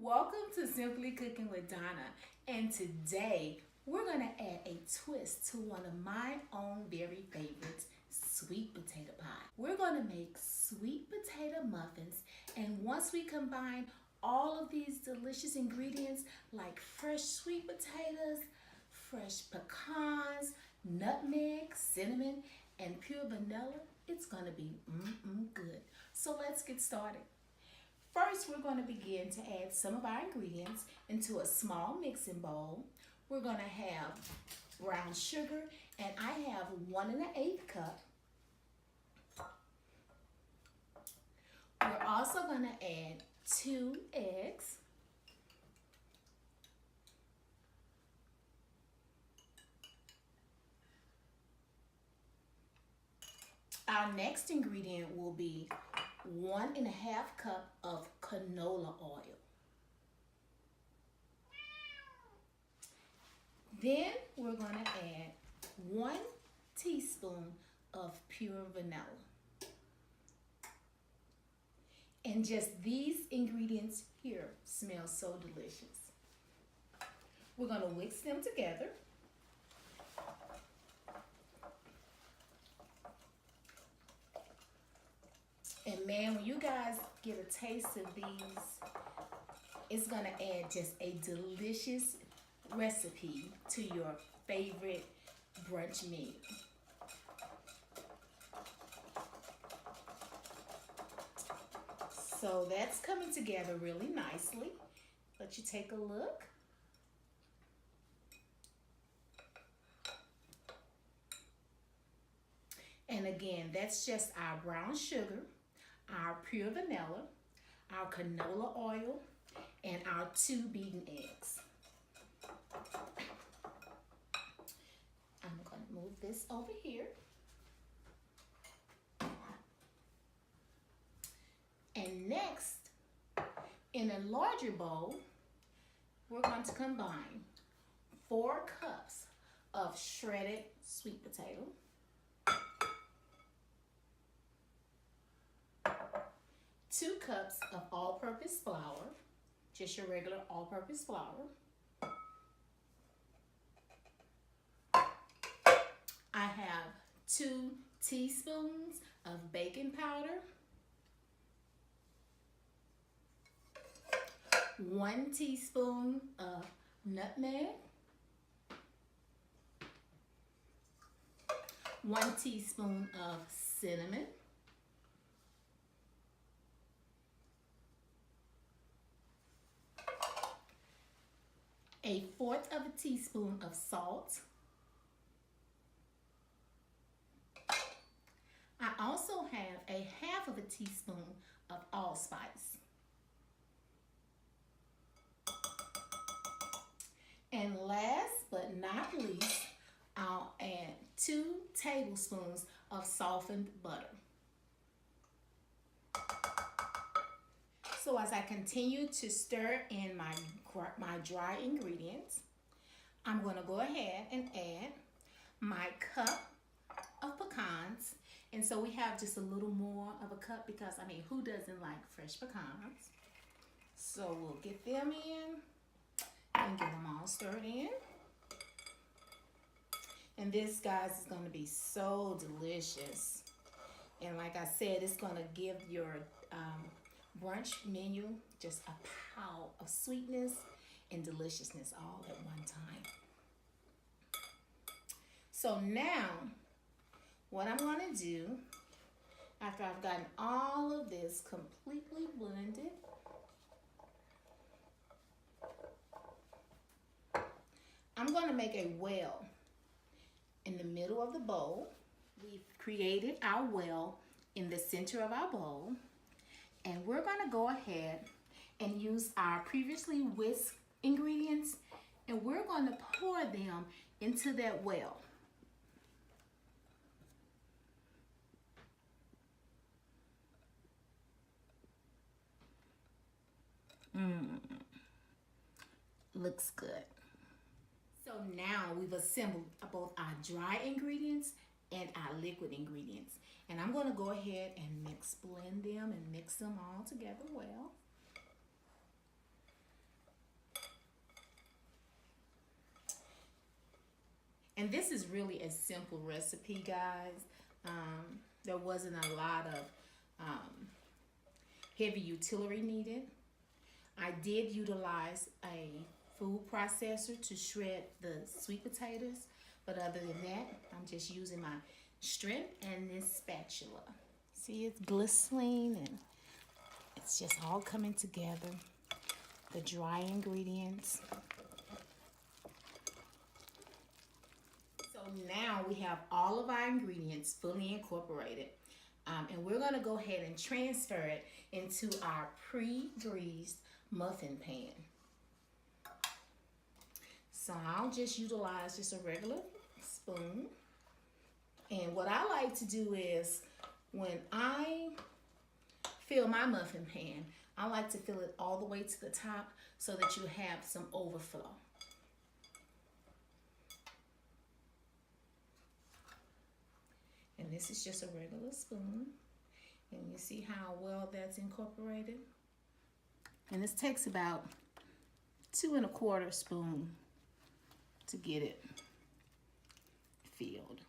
Welcome to Simply Cooking with Donna, and today we're going to add a twist to one of my own very favorites, sweet potato pie. We're going to make sweet potato muffins, and once we combine all of these delicious ingredients like fresh sweet potatoes, fresh pecans, nutmeg, cinnamon, and pure vanilla, it's going to be good. So let's get started. First, we're going to begin to add some of our ingredients into a small mixing bowl. We're going to have brown sugar, and I have 1 1/8 cup. We're also going to add 2 eggs. Our next ingredient will be 1 1/2 cup of canola oil. Then we're going to add 1 teaspoon of pure vanilla. And just these ingredients here smell so delicious. We're going to whisk them together. And man, when you guys get a taste of these, it's gonna add just a delicious recipe to your favorite brunch meal. So that's coming together really nicely. Let you take a look. And again, that's just our brown sugar, our pure vanilla, our canola oil, and our 2 beaten eggs. I'm going to move this over here. And next, in a larger bowl, we're going to combine 4 cups of shredded sweet potato, 2 cups of all-purpose flour, just your regular all-purpose flour. I have 2 teaspoons of baking powder, 1 teaspoon of nutmeg, 1 teaspoon of cinnamon, a 1/4 of a teaspoon of salt. I also have a 1/2 of a teaspoon of allspice. And last but not least, I'll add 2 tablespoons of softened butter. So as I continue to stir in my dry ingredients, I'm going to go ahead and add my cup of pecans. And so we have just a little more of a cup because, I mean, who doesn't like fresh pecans? So we'll get them in and get them all stirred in. And this, guys, is going to be so delicious. And like I said, it's going to give your brunch menu just a pow of sweetness and deliciousness all at one time. So now, what I'm going to do, after I've gotten all of this completely blended, I'm going to make a well in the middle of the bowl. We've created our well in the center of our bowl. And we're going to go ahead and use our previously whisked ingredients, and we're going to pour them into that well. Looks good. So now we've assembled both our dry ingredients and our liquid ingredients. And I'm going to go ahead and blend them and mix them all together well. And this is really a simple recipe, guys. There wasn't a lot of heavy utility needed. I did utilize a food processor to shred the sweet potatoes, but other than that, I'm just using my strength and this spatula. See, it's glistening and it's just all coming together. The dry ingredients. So now we have all of our ingredients fully incorporated. And we're gonna go ahead and transfer it into our pre-greased muffin pan. So I'll just utilize just a regular spoon. And what I like to do is when I fill my muffin pan, I like to fill it all the way to the top so that you have some overflow. And this is just a regular spoon. And you see how well that's incorporated? And this takes about 2 1/4 spoons to get it filled.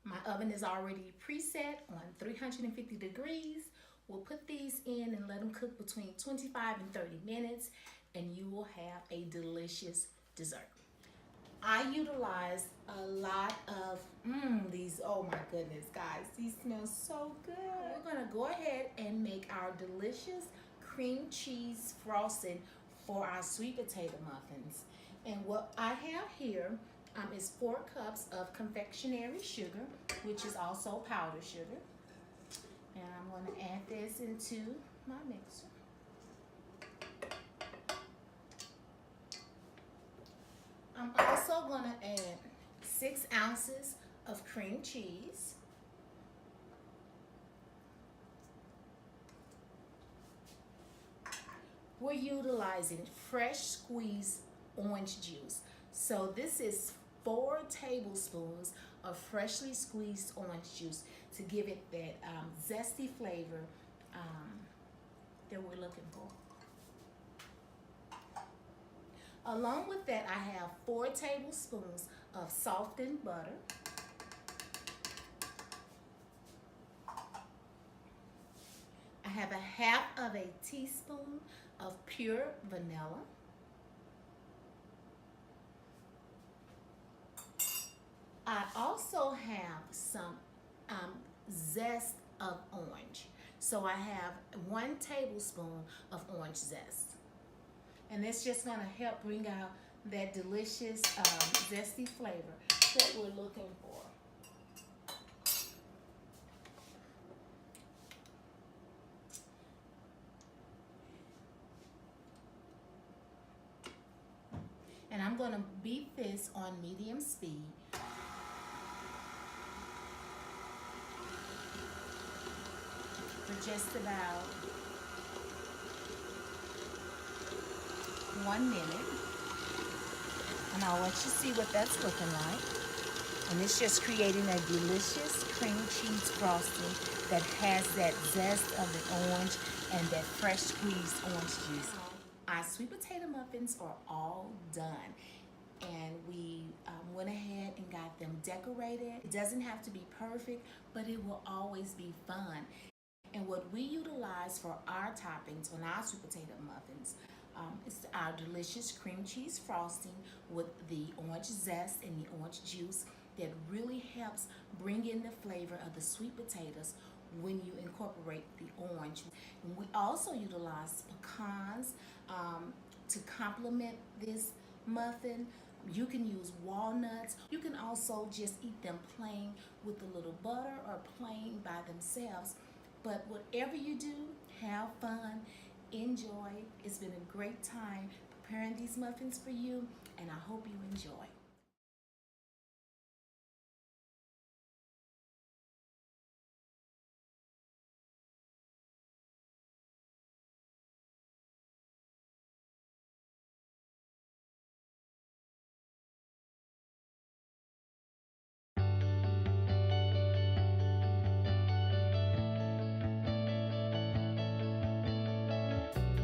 My oven is already preset on 350 degrees. We'll put these in and let them cook between 25 and 30 minutes, and you will have a delicious dessert. I utilized a lot of these, oh my goodness, guys, these smell so good. We're gonna go ahead and make our delicious cream cheese frosting for our sweet potato muffins. And what I have here is 4 cups of confectionery sugar, which is also powdered sugar. And I'm going to add this into my mixer. I'm also going to add 6 ounces of cream cheese. We're utilizing fresh squeezed orange juice. So this is 4 tablespoons of freshly squeezed orange juice to give it that zesty flavor that we're looking for. Along with that, I have 4 tablespoons of softened butter. I have a 1/2 teaspoon of pure vanilla. I also have some zest of orange. So I have 1 tablespoon of orange zest. And it's just going to help bring out that delicious zesty flavor that we're looking for. And I'm going to beat this on medium speed. For just about 1 minute. And I'll let you see what that's looking like. And it's just creating a delicious cream cheese frosting that has that zest of the orange and that fresh squeezed orange juice. Our sweet potato muffins are all done. And we went ahead and got them decorated. It doesn't have to be perfect, but it will always be fun. And what we utilize for our toppings on our sweet potato muffins is our delicious cream cheese frosting with the orange zest and the orange juice that really helps bring in the flavor of the sweet potatoes when you incorporate the orange. And we also utilize pecans to complement this muffin. You can use walnuts. You can also just eat them plain with a little butter or plain by themselves. But whatever you do, have fun, enjoy. It's been a great time preparing these muffins for you, and I hope you enjoy.